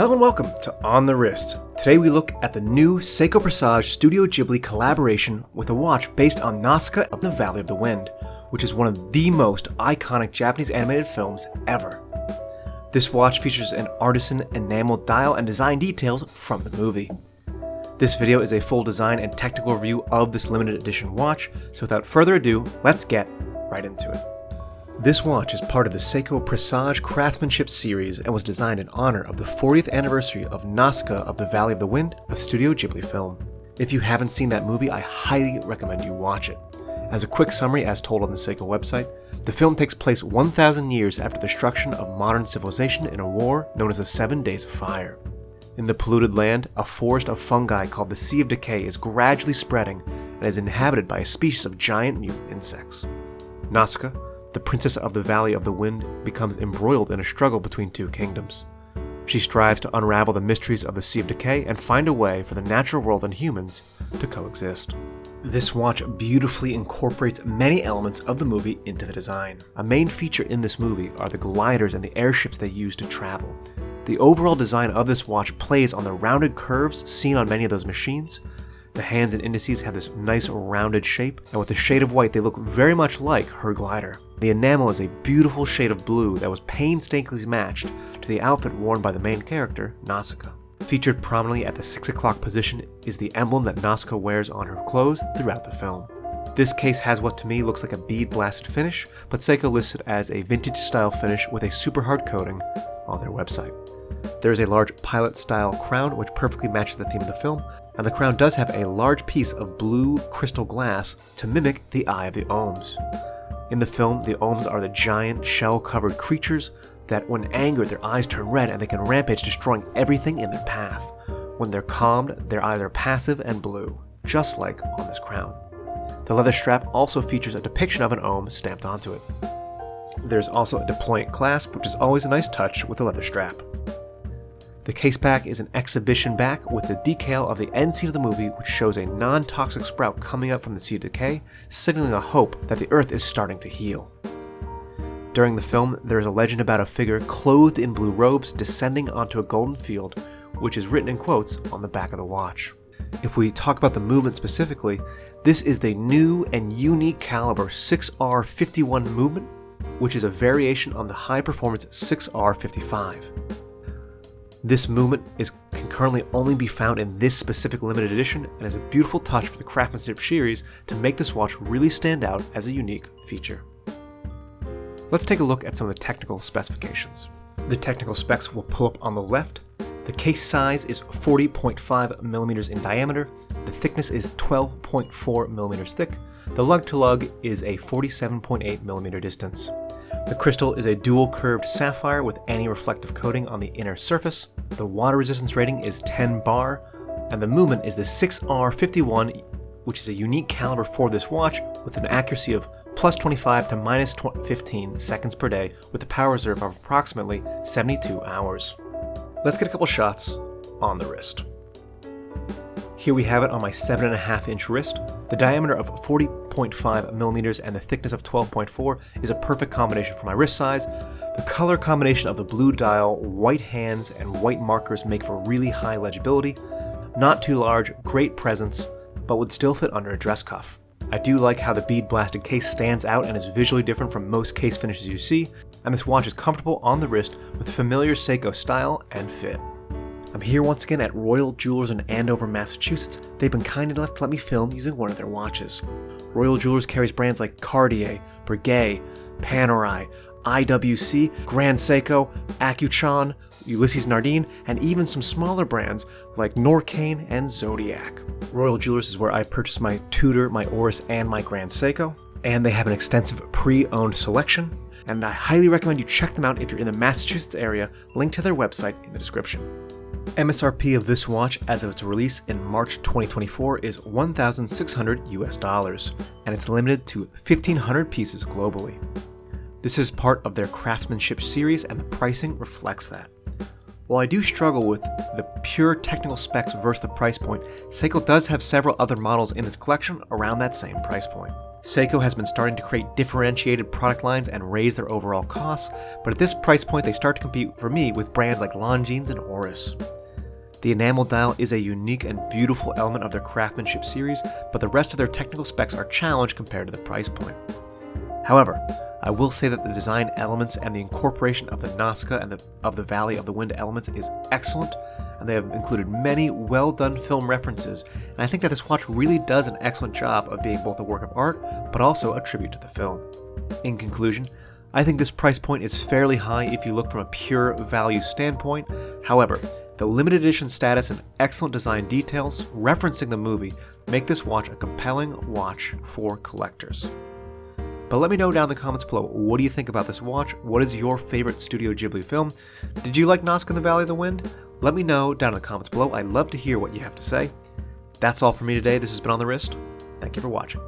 Hello and welcome to On the Wrist. Today we look at the new Seiko Presage Studio Ghibli collaboration with a watch based on Nausicaa of the Valley of the Wind, which is one of the most iconic Japanese animated films ever. This watch features an artisan enameled dial and design details from the movie. This video is a full design and technical review of this limited edition watch, so without further ado, let's get right into it. This watch is part of the Seiko Presage Craftsmanship series and was designed in honor of the 40th anniversary of Nausicaa of the Valley of the Wind, a Studio Ghibli film. If you haven't seen that movie, I highly recommend you watch it. As a quick summary as told on the Seiko website, the film takes place 1,000 years after the destruction of modern civilization in a war known as the 7 Days of Fire. In the polluted land, a forest of fungi called the Sea of Decay is gradually spreading and is inhabited by a species of giant mutant insects. Nausicaa, the princess of the Valley of the Wind, becomes embroiled in a struggle between two kingdoms. She strives to unravel the mysteries of the Sea of Decay and find a way for the natural world and humans to coexist. This watch beautifully incorporates many elements of the movie into the design. A main feature in this movie are the gliders and the airships they use to travel. The overall design of this watch plays on the rounded curves seen on many of those machines. The hands and indices have this nice rounded shape, and with a shade of white they look very much like her glider. The enamel is a beautiful shade of blue that was painstakingly matched to the outfit worn by the main character, Nausicaa. Featured prominently at the 6 o'clock position is the emblem that Nausicaa wears on her clothes throughout the film. This case has what to me looks like a bead-blasted finish, but Seiko lists it as a vintage-style finish with a super hard coating on their website. There is a large pilot-style crown which perfectly matches the theme of the film, and the crown does have a large piece of blue crystal glass to mimic the Eye of the Ohms. In the film, the Ohms are the giant shell-covered creatures that when angered their eyes turn red and they can rampage, destroying everything in their path. When they're calmed, they're either passive and blue, just like on this crown. The leather strap also features a depiction of an Ohm stamped onto it. There's also a deployant clasp, which is always a nice touch with the leather strap. The case back is an exhibition back with the decal of the end scene of the movie, which shows a non-toxic sprout coming up from the Sea of Decay, signaling a hope that the Earth is starting to heal. During the film, there is a legend about a figure clothed in blue robes descending onto a golden field, which is written in quotes on the back of the watch. If we talk about the movement specifically, this is the new and unique caliber 6R51 movement, which is a variation on the high-performance 6R55. This movement can currently only be found in this specific limited edition and is a beautiful touch for the Craftmanship series to make this watch really stand out as a unique feature. Let's take a look at some of the technical specifications. The technical specs will pull up on the left. The case size is 40.5 millimeters in diameter. The thickness is 12.4 millimeters thick. The lug-to-lug is a 47.8 millimeter distance. The crystal is a dual curved sapphire with anti-reflective coating on the inner surface. The water resistance rating is 10 bar, and the movement is the 6R51, which is a unique caliber for this watch with an accuracy of plus 25 to minus 15 seconds per day with a power reserve of approximately 72 hours. Let's get a couple shots on the wrist. Here we have it on my 7.5 inch wrist. The diameter of 40.5 millimeters and the thickness of 12.4 is a perfect combination for my wrist size. The color combination of the blue dial, white hands, and white markers make for really high legibility. Not too large, great presence, but would still fit under a dress cuff. I do like how the bead blasted case stands out and is visually different from most case finishes you see, and this watch is comfortable on the wrist with familiar Seiko style and fit. I'm here once again at Royal Jewelers in Andover, Massachusetts. They've been kind enough to let me film using one of their watches. Royal Jewelers carries brands like Cartier, Breguet, Panerai, IWC, Grand Seiko, Accuchon, Ulysses Nardin, and even some smaller brands like Norcane and Zodiac. Royal Jewelers is where I purchased my Tudor, my Oris, and my Grand Seiko, and they have an extensive pre-owned selection, and I highly recommend you check them out if you're in the Massachusetts area. Link to their website in the description. MSRP of this watch as of its release in March 2024 is $1,600 US, and it's limited to 1,500 pieces globally. This is part of their Craftsmanship series and the pricing reflects that. While I do struggle with the pure technical specs versus the price point, Seiko does have several other models in this collection around that same price point. Seiko has been starting to create differentiated product lines and raise their overall costs, but at this price point they start to compete for me with brands like Longines and Oris. The enamel dial is a unique and beautiful element of their Craftmanship series, but the rest of their technical specs are challenged compared to the price point. However, I will say that the design elements and the incorporation of the Nausicaa and of the Valley of the Wind elements is excellent, and they have included many well-done film references, and I think that this watch really does an excellent job of being both a work of art, but also a tribute to the film. In conclusion, I think this price point is fairly high if you look from a pure value standpoint. However, the limited edition status and excellent design details referencing the movie make this watch a compelling watch for collectors. But let me know down in the comments below, what do you think about this watch? What is your favorite Studio Ghibli film? Did you like Nausicaa and the Valley of the Wind? Let me know down in the comments below. I'd love to hear what you have to say. That's all for me today. This has been On The Wrist. Thank you for watching.